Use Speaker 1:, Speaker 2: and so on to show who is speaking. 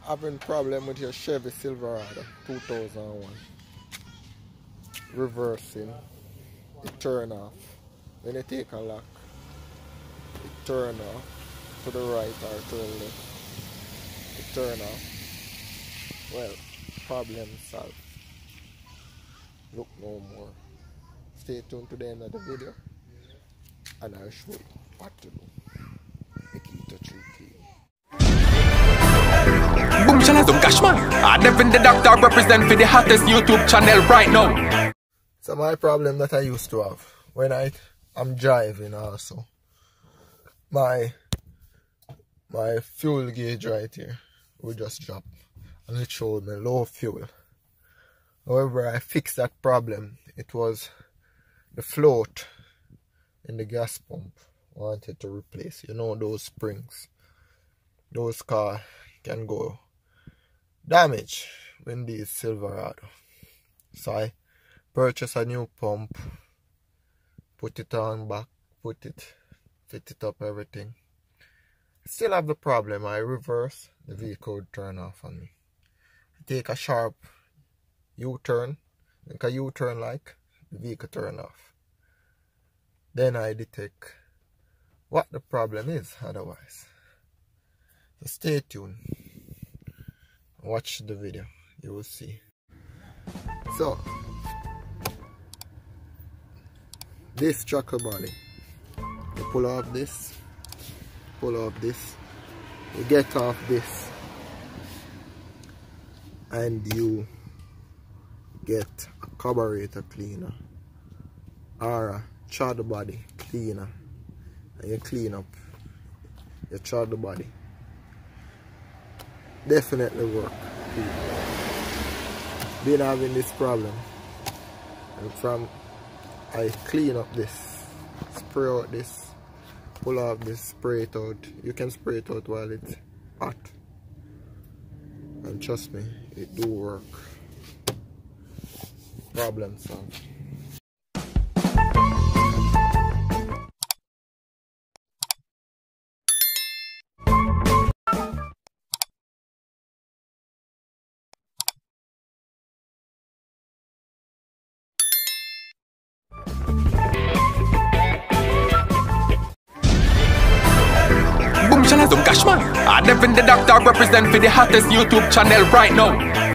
Speaker 1: Having problem with your Chevy Silverado 2001. Reversing, it turn off. When you take a lock, it turn off to the right or to the left. It turn off. Well, problem solved. Look no more. Stay tuned to the end of the video and I'll show you what to do. Make it a true key.
Speaker 2: Boom, shall I zoom cash man? I Devin the doctor represent for the hottest YouTube channel right now.
Speaker 1: So my problem that I used to have when I'm driving also, my fuel gauge right here will just drop and it showed me low fuel. However, I fixed that problem. It was the float in the gas pump I wanted to replace. You know, those springs, those cars can go damage when these Silverado. So I purchased a new pump, put it on back, fit it up, everything. Still have the problem. I reverse, the vehicle would turn off on me. I take a sharp U-turn, make a U-turn like, the vehicle turn off. Then I detect what the problem is otherwise. So stay tuned. Watch the video, you will see. So, this chuckle body, you pull off this, you get off this, and you get a carburetor cleaner or a throttle body cleaner, and you clean up your throttle body. Definitely work. Been having this problem, and I clean up this, spray out this, pull off this, spray it out. You can spray it out while it's hot, and trust me, it do work. Problem solved.
Speaker 2: Boom, shall I zoom cash man? I Devin the doctor represent for the hottest YouTube channel right now.